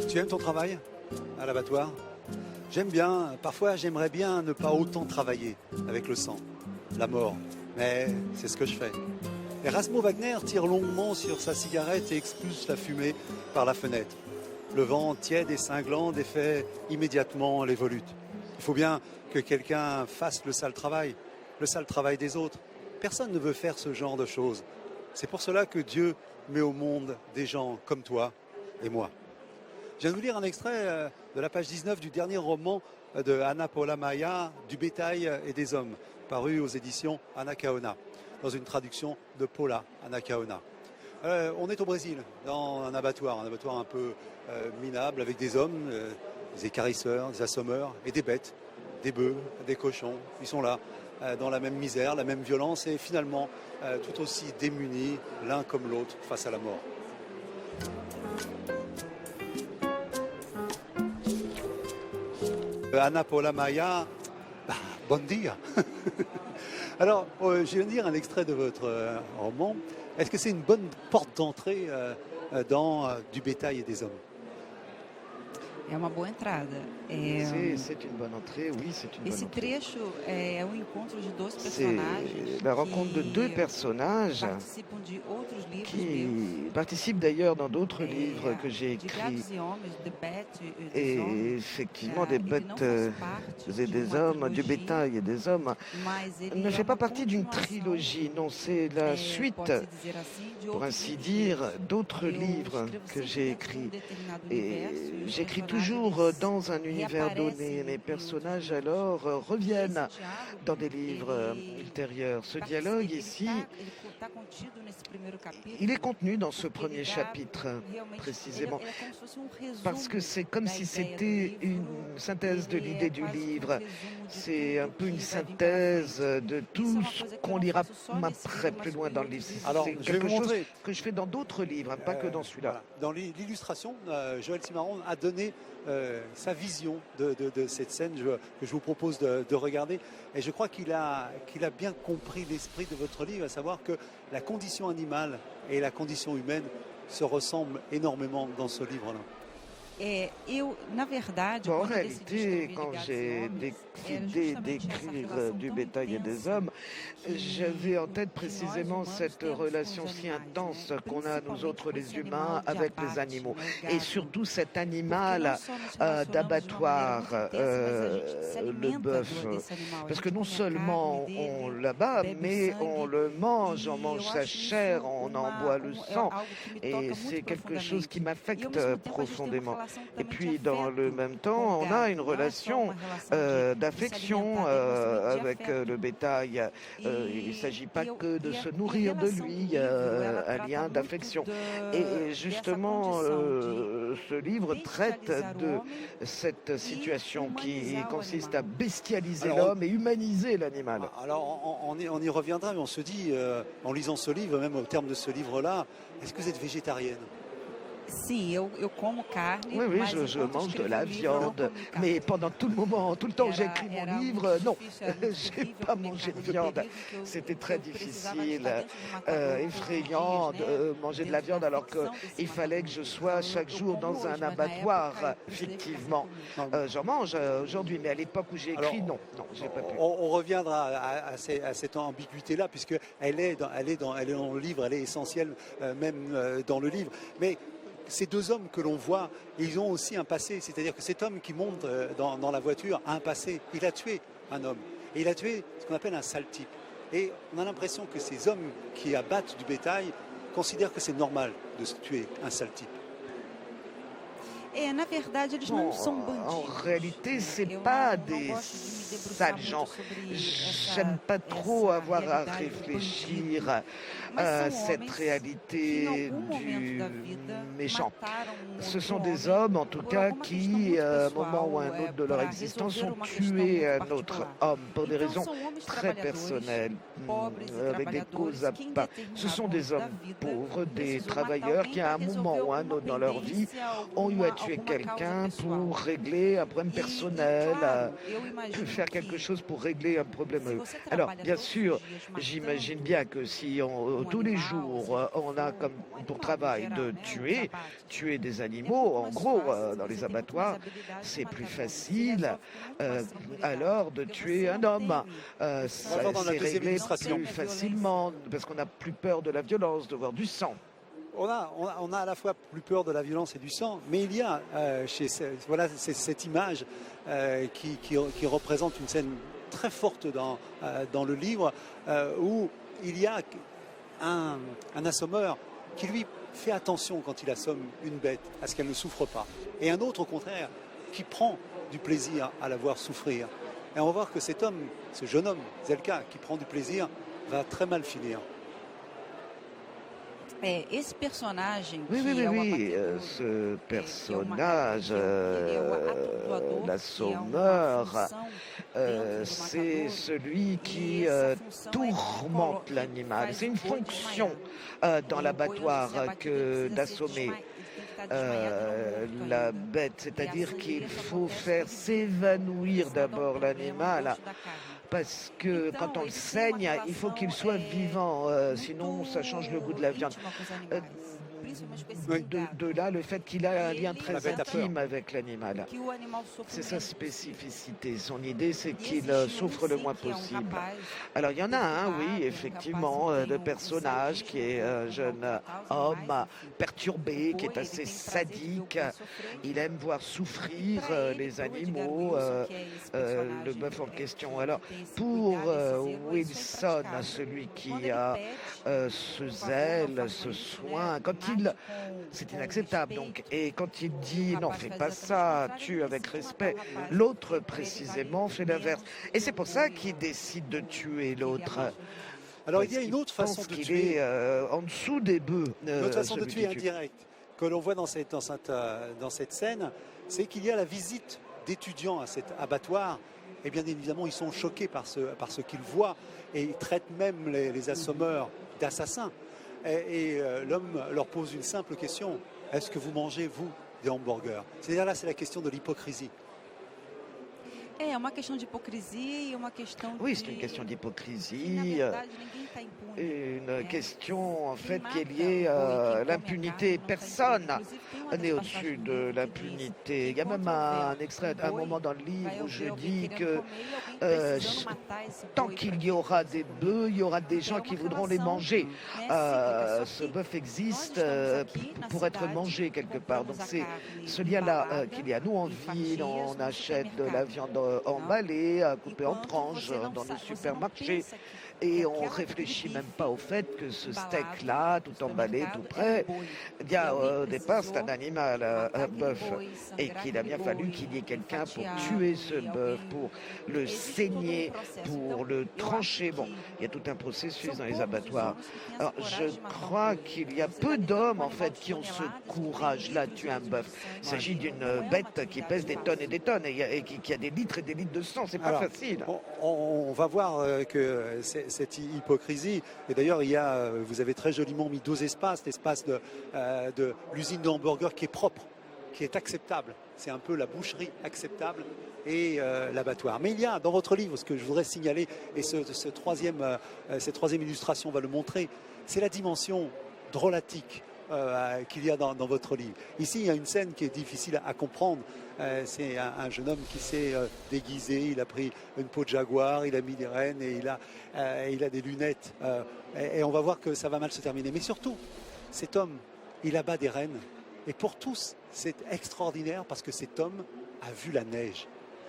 Tu aimes ton travail à l'abattoir? J'aime bien, parfois j'aimerais bien ne pas autant travailler avec le sang, la mort, mais c'est ce que je fais. Erasmo Wagner tire longuement sur sa cigarette et expulse la fumée par la fenêtre. Le vent tiède et cinglant défait immédiatement les volutes. Il faut bien que quelqu'un fasse le sale travail des autres. Personne ne veut faire ce genre de choses. C'est pour cela que Dieu met au monde des gens comme toi et moi. Je viens de vous lire un extrait de la page 19 du dernier roman de Ana Paula Maia, Du bétail et des hommes, paru aux éditions Anacaona, dans une traduction de Paula Anacaona. On est au Brésil, dans un abattoir un peu minable, avec des hommes, des écarisseurs, des assommeurs et des bêtes, des bœufs, des cochons. Ils sont là, dans la même misère, la même violence et finalement tout aussi démunis, l'un comme l'autre, face à la mort. Ana Paula Maia, bon dia. Alors, je viens de lire un extrait de votre roman. Est-ce que c'est une bonne porte d'entrée dans Du bétail et des hommes? É uma boa entrada. C'est une bonne entrée, oui, c'est une bonne Esse entrée. trecho é o encontro de dois C'est personagens la rencontre de deux personnages participam de outros livros meus, qui participent d'ailleurs dans d'autres livres que j'ai de écrits. Gatos e Homens, de Beth e Et dos Homens, effectivement, des e que não bêtes faz parte et de des uma hommes, du trilogia, bétail et des hommes, mas ele ne é fait pas uma partie d'une continuação, trilogie. Non, c'est la suite, pode-se dizer assim, de pour outros ainsi livros dire, meus. d'autres Eu livres escrevo que sempre j'ai dentro de écrits. determinado Et universo, e os j'écris personagens toujours dans un univers donné. reaparecem Les em personnages outros livros. alors E esse reviennent diálogo, dans des livres ele ultérieurs. Ce dialogue ici, está contido nesse primeiro capítulo. il est contenu dans ce Porque premier ele dá chapitre, realmente, précisément. ele é como se fosse resumo Parce que c'est comme da si ideia do c'était une livro. synthèse de Ele l'idée é du quase que livre. resumo de C'est tudo un peu que une vai vir pela synthèse frente. de Isso é tout uma ce coisa que eu qu'on não lira faço só nesse après livro, plus mas loin com dans le outros livre. livros Alors, C'est também. je vais quelque vous chose montrer. que je fais dans d'autres livres, pas que dans celui-là. Voilà. Dans l'illustration, Joël Cimarron a donné sa vision de cette scène que je vous propose de regarder. Et je crois qu'il a bien compris l'esprit de votre livre, à savoir que la condition animale et la condition humaine se ressemblent énormément dans ce livre-là. Na verdade, En quando eu decidi réalité, escrever quand Ligados e j'ai Homens, era décidé justamente essa d'écrire relação Du tão bétail et des intensa hommes, que j'avais en tête que nós précisément humanos cette temos com relation os si animais, intense né? qu'on a, nous Principalmente autres com les esse humains, animal de avec les abate, animaux. né, o Et gado. surtout cet Porque animal não só nos relacionamos de uma maneira d'abattoir, muito intensa, mas a gente se le alimenta bœuf. desse animal. A Parce gente que non come a seulement carne on dele, l'abat, bebe o mais on sangue. le mange, on E mange eu sa acho chair, isso on en boit le é sang. algo que me Et toca c'est muito quelque chose qui profundamente. E ao m'affecte mesmo tempo a gente tem uma profondément. relação Et também de puis dans le afeto même com temps, o on a gado. une Não é só relation uma relação de se d'affection alimentar dele, mas também de avec le afeto. bétail. Il ne s'agit pas que de se nourrir de lui, un lien d'affection. Et justement, ce livre traite de cette situation qui consiste à bestialiser l'homme et humaniser l'animal. Alors, on y reviendra, mais on se dit, en lisant ce livre, même au terme de ce livre-là, est-ce que vous êtes végétarienne? Sim, eu como carne, Oui, oui, mas je enquanto mange de escrevi la o livro, eu não viande, comi carne. mais pendant tout le moment, tout le temps que j'ai Era- écrit mon era livre, muito non, difícil, era muito j'ai terrível pas comer mangé de carne. No viande. período que eu- C'était que très eu precisava difficile, estar dentro de uma cadeia todos os effrayant dias, né, de manger de la dentro viande da alors ficção desse qu'il fallait que je sois matador. chaque Eu jour como dans hoje, un mas na abattoir, época, eu precisei ficar fictivement. sem comer. J'en mange aujourd'hui, mais à l'époque où j'ai écrit, non, j'ai pas pu. On reviendra à cette ambiguïté-là, puisque elle est dans le livre, elle est essentielle même dans le livre. Mais ces deux hommes que l'on voit, ils ont aussi un passé. C'est-à-dire que cet homme qui monte dans la voiture a un passé. Il a tué un homme. Et il a tué ce qu'on appelle un sale type. Et on a l'impression que ces hommes qui abattent du bétail considèrent que c'est normal de se tuer un sale type. Na verdade, eles Bon, não são en bandidos. réalité, c'est Eu pas não des gosto de me debruçar sales gens. muito sobre J'aime pas trop avoir à realidade do réfléchir bandido. Mas à são cette homens que, réalité em algum momento du da vida, méchant. mataram Ce outro sont des homem hommes, en tout por cas, alguma questão qui, muito à un pessoal, moment ou à un autre de leur para existence, resolver ont uma questão tué muito un autre particular. homme pour des Então, raisons são homens très trabalhadores, personnelles, pobres e avec des causes à trabalhadores, que em part. Ce determinado sont des momento da hommes vida pauvres, des precisou matar travailleurs alguém qui, à para un moment resolver ou à un alguma autre dans leur vie, pendência, ont eu à tuer alguma causa quelqu'un pessoal. pour régler un problème personnel, Claro, eu imagino faire quelque chose pour régler un problème. Alors, bien sûr, j'imagine bien que si tous les jours, on a comme pour travail de tuer des animaux, en gros, dans les abattoirs, c'est plus facile alors de tuer un homme. C'est réglé plus facilement parce qu'on n'a plus peur de la violence, de voir du sang. On a à la fois plus peur de la violence et du sang, mais il y a cette image qui représente une scène très forte dans le livre où il y a un assommeur qui lui fait attention quand il assomme une bête à ce qu'elle ne souffre pas, et un autre au contraire qui prend du plaisir à la voir souffrir. Et on va voir que cet homme, ce jeune homme, Zelka, qui prend du plaisir, va très mal finir. Esse personagem Oui, ce personnage, l'assommeur, c'est celui qui tourmente l'animal. C'est une fonction dans l'abattoir que d'assommer la bête, c'est-à-dire qu'il faut faire s'évanouir d'abord l'animal. Parce que quand on le saigne, il faut qu'il soit vivant, sinon ça change le goût de la viande. De là, le fait qu'il a un lien très intime avec l'animal. C'est sa spécificité. Son idée, c'est qu'il souffre le moins possible. Alors, il y en a un, oui, effectivement, le personnage qui est un jeune homme perturbé, qui est assez sadique. Il aime voir souffrir les animaux, le bœuf en question. Alors, pour Wilson, celui qui a ce zèle, ce soin, c'est inacceptable. Donc, et quand il dit non, fais pas ça, tue avec respect, l'autre précisément fait l'inverse. Et c'est pour ça qu'il décide de tuer l'autre. Alors il y a une autre façon de tuer. Il est en dessous des bœufs. Une autre façon de tuer indirecte que l'on voit dans cette scène, c'est qu'il y a la visite d'étudiants à cet abattoir. Et bien évidemment, ils sont choqués par ce qu'ils voient et ils traitent même les assommeurs d'assassins. Et l'homme leur pose une simple question: est-ce que vous mangez, vous, des hamburgers? C'est-à-dire là, c'est la question de l'hypocrisie. Oui, c'est une question d'hypocrisie. Une question en fait qui est liée à l'impunité. Personne n'est au-dessus de l'impunité. Il y a même un extrait, un moment dans le livre où je dis que tant qu'il y aura des bœufs, il y aura des gens qui voudront les manger. Ce bœuf existe pour être mangé quelque part. Donc c'est ce lien-là qu'il y a. Nous, en ville, on achète de la viande emballée, coupée en tranches dans le supermarché. Et on ne réfléchit même pas au fait que ce steak-là, tout emballé, tout prêt, il y a au départ, c'est un animal, un bœuf, et qu'il a bien fallu qu'il y ait quelqu'un pour tuer ce bœuf, pour le saigner, pour le trancher. Bon, il y a tout un processus dans les abattoirs. Alors, je crois qu'il y a peu d'hommes, en fait, qui ont ce courage-là de tuer un bœuf. Il s'agit d'une bête qui pèse des tonnes et des tonnes, et qui a des litres et des litres de sang. C'est pas facile. On va voir que cette hypocrisie, et d'ailleurs vous avez très joliment mis deux espaces, l'espace de l'usine de hamburgers qui est propre, qui est acceptable, c'est un peu la boucherie acceptable, et l'abattoir. Mais il y a dans votre livre, ce que je voudrais signaler, et cette troisième illustration va le montrer, c'est la dimension drôlatique qu'il y a dans votre livre. Ici, il y a une scène qui est difficile à comprendre. C'est un jeune homme qui s'est déguisé, il a pris une peau de jaguar, il a mis des rennes et il a des lunettes. Et on va voir que ça va mal se terminer. Mais surtout, cet homme, il abat des rennes. Et pour tous, c'est extraordinaire parce que cet homme a vu la neige.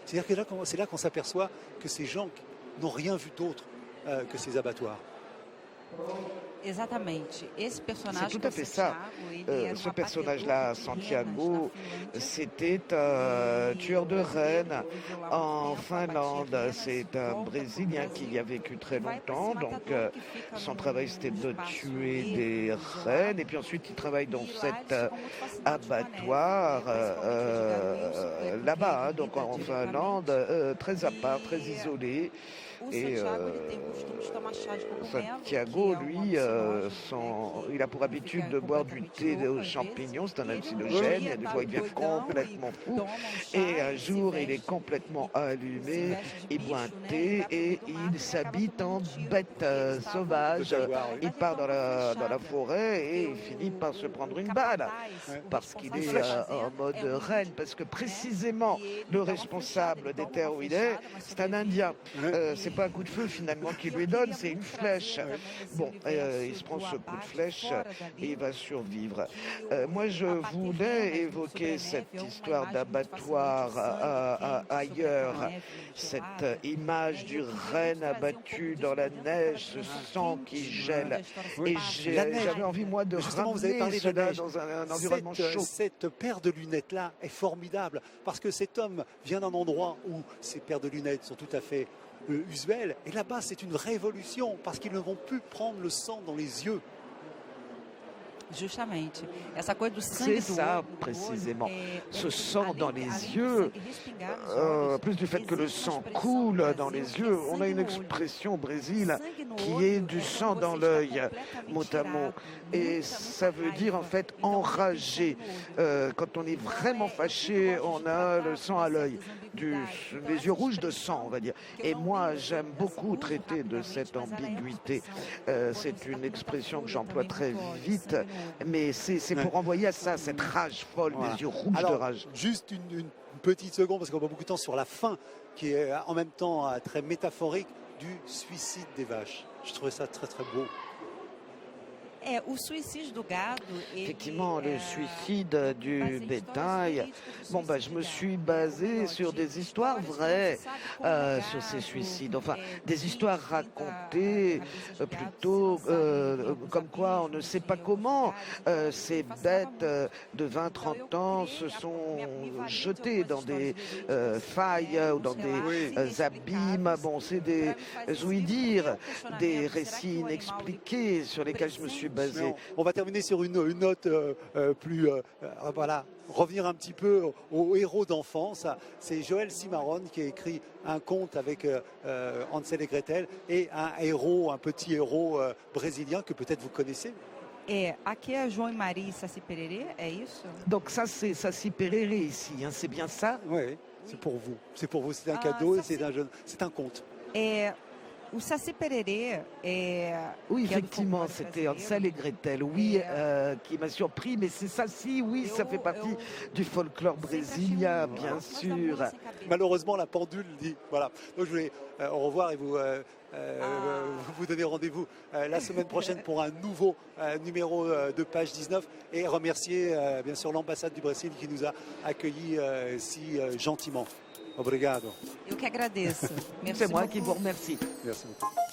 C'est-à-dire que c'est là qu'on s'aperçoit que ces gens n'ont rien vu d'autre que ces abattoirs. C'est tout à fait ça. Ce personnage-là, Santiago, c'était un tueur de rennes en Finlande. C'est un Brésilien qui y a vécu très longtemps. Donc, son travail, c'était de tuer des rennes. Et puis ensuite, il travaille dans cet abattoir là-bas, donc en Finlande, très à part, très isolé. Et Santiago, lui, il a pour habitude de boire du thé aux champignons, c'est un hallucinogène, et des fois il devient complètement fou. Et un jour, il est complètement allumé, il boit un thé et il s'habite en bête sauvage. Il part dans la forêt et il finit par se prendre une balle parce qu'il est en mode reine, parce que précisément le responsable des terres où il est, c'est un Indien. C'est pas un coup de feu finalement qu'il lui donne, c'est une flèche. Bon, il se prend ce coup de flèche et il va survivre. Moi, je voulais évoquer cette histoire d'abattoir ailleurs, cette image du renne abattu dans la neige, ce sang qui gèle. Et j'avais envie, moi, de ramener cela dans un environnement chaud. Cette paire de lunettes-là est formidable parce que cet homme vient d'un endroit où ces paires de lunettes sont tout à fait usuelles. Et là-bas, c'est une révolution parce qu'ils ne vont plus prendre le sang dans les yeux. Justamente. Essa coisa do sangue C'est ça, précisément. Ce sang dans les yeux, plus du fait que le sang coule dans les yeux, on a une expression au Brésil qui est du sang dans l'œil, mot à mot. Et ça veut dire en fait enragé. Quand on est vraiment fâché, on a le sang à l'œil, les yeux rouges de sang, on va dire. Et moi, j'aime beaucoup traiter de cette ambiguïté. C'est une expression que j'emploie très vite. Mais c'est pour envoyer à ça, cette rage folle, des yeux rouges de rage. Juste une petite seconde, parce qu'on passe beaucoup de temps sur la fin, qui est en même temps très métaphorique du suicide des vaches. Je trouvais ça très très beau. Effectivement, le suicide du bétail. Bon, je me suis basé sur des histoires vraies sur ces suicides. Enfin, des histoires racontées plutôt comme quoi on ne sait pas comment ces bêtes de 20-30 ans se sont jetées dans des failles ou dans des abîmes. Bon, c'est des récits inexpliqués sur lesquels je me suis basé. On va terminer sur une note plus... voilà, revenir un petit peu aux héros d'enfance. C'est Joël Cimarron qui a écrit un conte avec Hansel et Gretel et un petit héros brésilien que peut-être vous connaissez. Aqui é João e Maria e Saci Pererê, é isso? Donc ça, c'est Saci Pererê ici, hein, c'est bien ça? Oui, c'est pour vous. C'est pour vous, c'est un cadeau et c'est un conte. O Saci Pererê oui, effectivement, c'était Hansel et Gretel, oui, qui m'a surpris, mais c'est Saci, oui, ça fait partie du folklore brésilien, bien sûr. Malheureusement, la pendule dit, voilà. Donc je voulais au revoir et vous donner rendez-vous la semaine prochaine pour un nouveau numéro de Page 19 et remercier bien sûr l'ambassade du Brésil qui nous a accueillis si gentiment. Obrigado. Eu que agradeço. C'est moi qui vous remercie. Merci beaucoup.